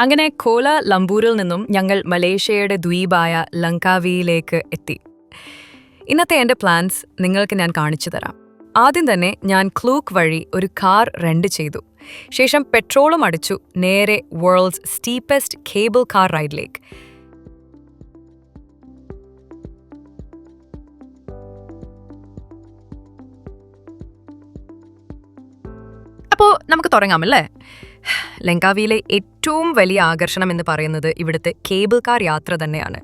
അങ്ങനെ കോല ലംബൂരിൽ നിന്നും ഞങ്ങൾ മലേഷ്യയുടെ ദ്വീപായ ലങ്കാവിയിലേക്ക് എത്തി. ഇന്നത്തെ എൻ്റെ പ്ലാൻസ് നിങ്ങൾക്ക് ഞാൻ കാണിച്ചു തരാം. ആദ്യം തന്നെ ഞാൻ ക്ലൂക്ക് വഴി ഒരു കാർ റെന്റ് ചെയ്തു. ശേഷം പെട്രോളും അടിച്ചു നേരെ വേൾഡ്സ് സ്റ്റീപ്പസ്റ്റ് കേബിൾ കാർ റൈഡിലേക്ക്. അപ്പോൾ നമുക്ക് തുടങ്ങാമല്ലേ? ലങ്കാവിയിലെ ഏറ്റവും വലിയ ആകർഷണം എന്ന് പറയുന്നത് ഇവിടുത്തെ കേബിൾ കാർ യാത്ര തന്നെയാണ്.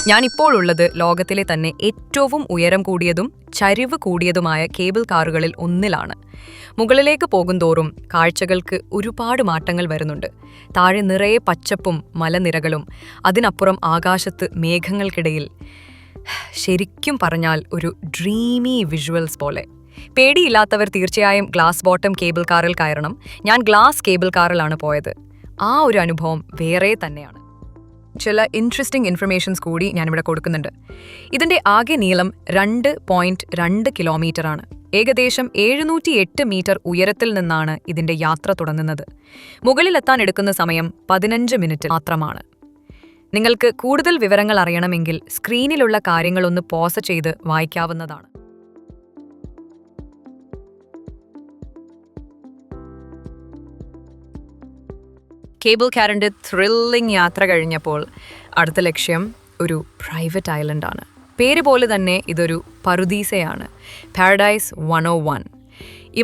ഞാനിപ്പോൾ ഉള്ളത് ലോകത്തിലെ തന്നെ ഏറ്റവും ഉയരം കൂടിയതും ചരിവ് കൂടിയതുമായ കേബിൾ കാറുകളിൽ ഒന്നിലാണ്. മുകളിലേക്ക് പോകുന്തോറും കാഴ്ചകൾക്ക് ഒരുപാട് മാറ്റങ്ങൾ വരുന്നുണ്ട്. താഴെ നിറയെ പച്ചപ്പും മലനിരകളും, അതിനപ്പുറം ആകാശത്ത് മേഘങ്ങൾക്കിടയിൽ. ശരിക്കും പറഞ്ഞാൽ ഒരു ഡ്രീമി വിഷ്വൽസ് പോലെ. പേടിയില്ലാത്തവർ തീർച്ചയായും ഗ്ലാസ് ബോട്ടം കേബിൾ കാറിൽ കയറണം. ഞാൻ ഗ്ലാസ് കേബിൾ കാറിലാണ് പോയത്. ആ ഒരു അനുഭവം വേറെ തന്നെയാണ്. ചില ഇൻട്രസ്റ്റിംഗ് ഇൻഫർമേഷൻസ് കൂടി ഞാനിവിടെ കൊടുക്കുന്നുണ്ട്. ഇതിൻ്റെ ആകെ നീളം 2.2 കിലോമീറ്ററാണ്. ഏകദേശം 708 മീറ്റർ ഉയരത്തിൽ നിന്നാണ് ഇതിൻ്റെ യാത്ര തുടങ്ങുന്നത്. മുകളിലെത്താൻ എടുക്കുന്ന സമയം 15 മിനിറ്റ് മാത്രമാണ്. നിങ്ങൾക്ക് കൂടുതൽ വിവരങ്ങൾ അറിയണമെങ്കിൽ സ്ക്രീനിലുള്ള കാര്യങ്ങളൊന്ന് പോസ് ചെയ്ത് വായിക്കാവുന്നതാണ്. കേബിൾ കാറിൻ്റെ ത്രില്ലിംഗ് യാത്ര കഴിഞ്ഞപ്പോൾ അടുത്ത ലക്ഷ്യം ഒരു പ്രൈവറ്റ് ഐലൻഡാണ്. പേര് പോലെ തന്നെ ഇതൊരു പറുദീസയാണ്, പാരഡൈസ് 101.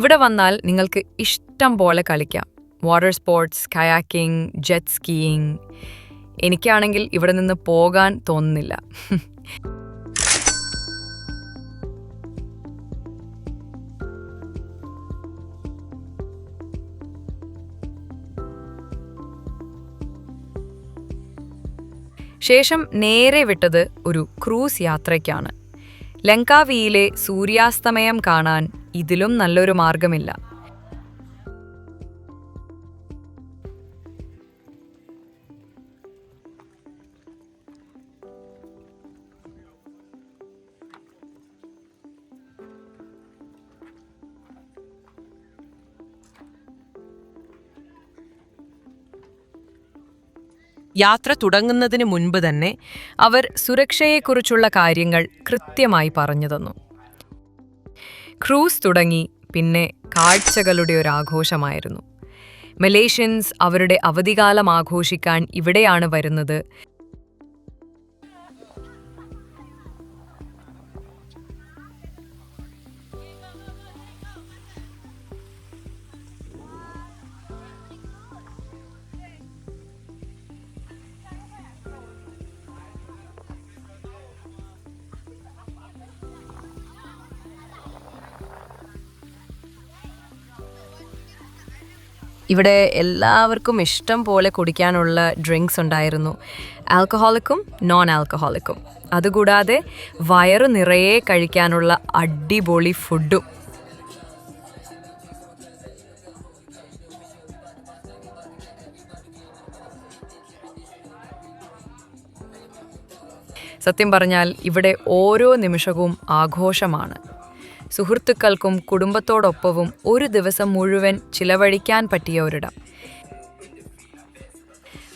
ഇവിടെ വന്നാൽ നിങ്ങൾക്ക് ഇഷ്ടം പോലെ കളിക്കാം. Water sports, kayaking, jet skiing. എനിക്കാണെങ്കിൽ ഇവിടെ നിന്ന് പോകാൻ തോന്നുന്നില്ല. ശേഷം നേരെ വിട്ടത് ഒരു ക്രൂസ് യാത്രയ്ക്കാണ്. ലങ്കാവിയിലെ സൂര്യാസ്തമയം കാണാൻ ഇതിലും നല്ലൊരു മാർഗമില്ല. യാത്ര തുടങ്ങുന്നതിന് മുൻപ് തന്നെ അവർ സുരക്ഷയെക്കുറിച്ചുള്ള കാര്യങ്ങൾ കൃത്യമായി പറഞ്ഞു തന്നു. ക്രൂസ് തുടങ്ങി പിന്നെ കാഴ്ചകളുടെ ഒരു ആഘോഷമായിരുന്നു. മലേഷ്യൻസ് അവരുടെ അവധിക്കാലം ആഘോഷിക്കാൻ ഇവിടെയാണ് വരുന്നത്. ഇവിടെ എല്ലാവർക്കും ഇഷ്ടം പോലെ കുടിക്കാനുള്ള ഡ്രിങ്ക്സ് ഉണ്ടായിരുന്നു, ആൽക്കഹോളിക്കും നോൺ ആൽക്കഹോളിക്കും. അതുകൂടാതെ വയറു നിറയെ കഴിക്കാനുള്ള അടിപൊളി ഫുഡും. സത്യം പറഞ്ഞാൽ ഇവിടെ ഓരോ നിമിഷവും ആഘോഷമാണ്. സുഹൃത്തുക്കൾക്കും കുടുംബത്തോടൊപ്പവും ഒരു ദിവസം മുഴുവൻ ചിലവഴിക്കാൻ പറ്റിയ ഒരിടം.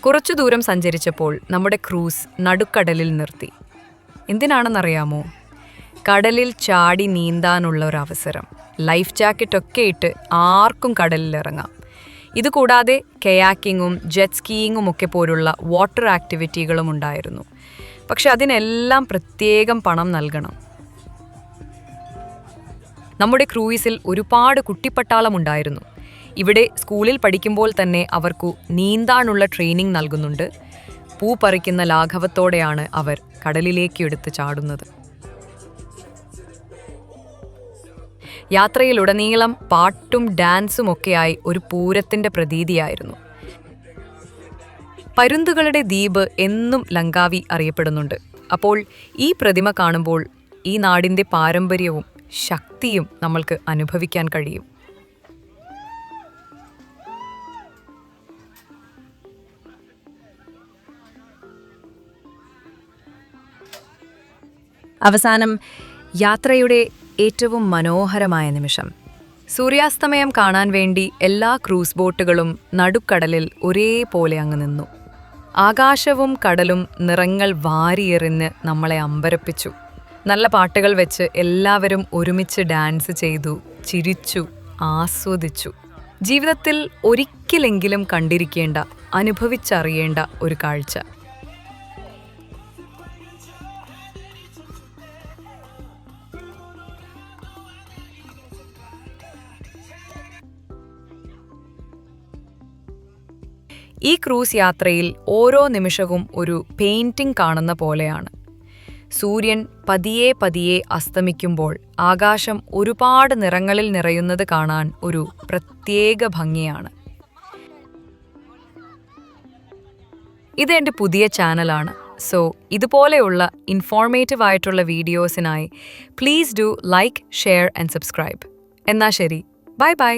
കുറച്ചു ദൂരം സഞ്ചരിച്ചപ്പോൾ നമ്മുടെ ക്രൂസ് നടുക്കടലിൽ നിർത്തി. എന്തിനാണെന്നറിയാമോ? കടലിൽ ചാടി നീന്താനുള്ള ഒരു അവസരം. ലൈഫ് ജാക്കറ്റൊക്കെ ഇട്ട് ആർക്കും കടലിലിറങ്ങാം. ഇതുകൂടാതെ കയാക്കിങ്ങും ജെറ്റ് സ്കീയിങ്ങും ഒക്കെ പോലുള്ള വാട്ടർ ആക്ടിവിറ്റികളും ഉണ്ടായിരുന്നു. പക്ഷെ അതിനെല്ലാം പ്രത്യേകം പണം നൽകണം. നമ്മുടെ ക്രൂയിസിൽ ഒരുപാട് കുട്ടിപ്പട്ടാളമുണ്ടായിരുന്നു. ഇവിടെ സ്കൂളിൽ പഠിക്കുമ്പോൾ തന്നെ അവർക്കു നീന്താനുള്ള ട്രെയിനിങ് നൽകുന്നുണ്ട്. പൂ പറിക്കുന്ന ലാഘവത്തോടെയാണ് അവർ കടലിലേക്ക് എടുത്ത് ചാടുന്നത്. യാത്രയിലുടനീളം പാട്ടും ഡാൻസും ഒക്കെയായി ഒരു പൂരത്തിൻ്റെ പ്രതീതിയായിരുന്നു. പരുന്തുകളുടെ ദ്വീപ് എന്നും ലങ്കാവി അറിയപ്പെടുന്നുണ്ട്. അപ്പോൾ ഈ പ്രതിമ കാണുമ്പോൾ ഈ നാടിൻ്റെ പാരമ്പര്യവും ശക്തിയും നമ്മൾക്ക് അനുഭവിക്കാൻ കഴിയും. അവസാനം യാത്രയുടെ ഏറ്റവും മനോഹരമായ നിമിഷം. സൂര്യാസ്തമയം കാണാൻ വേണ്ടി എല്ലാ ക്രൂസ് ബോട്ടുകളും നടുക്കടലിൽ ഒരേപോലെ അങ്ങ് നിന്നു. ആകാശവും കടലും നിറങ്ങൾ വാരിയെറിഞ്ഞ് നമ്മളെ അമ്പരപ്പിച്ചു. നല്ല പാട്ടുകൾ വെച്ച് എല്ലാവരും ഒരുമിച്ച് ഡാൻസ് ചെയ്തു, ചിരിച്ചു, ആസ്വദിച്ചു. ജീവിതത്തിൽ ഒരിക്കലെങ്കിലും കണ്ടിരിക്കേണ്ട, അനുഭവിച്ചറിയേണ്ട ഒരു കാഴ്ച. ഈ ക്രൂസ് യാത്രയിൽ ഓരോ നിമിഷവും ഒരു പെയിന്റിംഗ് കാണുന്ന പോലെയാണ്. സൂര്യൻ പതിയെ പതിയെ അസ്തമിക്കുമ്പോൾ ആകാശം ഒരുപാട് നിറങ്ങളിൽ നിറയുന്നത് കാണാൻ ഒരു പ്രത്യേക ഭംഗിയാണ്. ഇത് എൻ്റെ പുതിയ ചാനലാണ്. സോ ഇതുപോലെയുള്ള ഇൻഫോർമേറ്റീവ് ആയിട്ടുള്ള വീഡിയോസിനായി please do like, share and subscribe. എന്നാ ശരി, ബൈ ബൈ.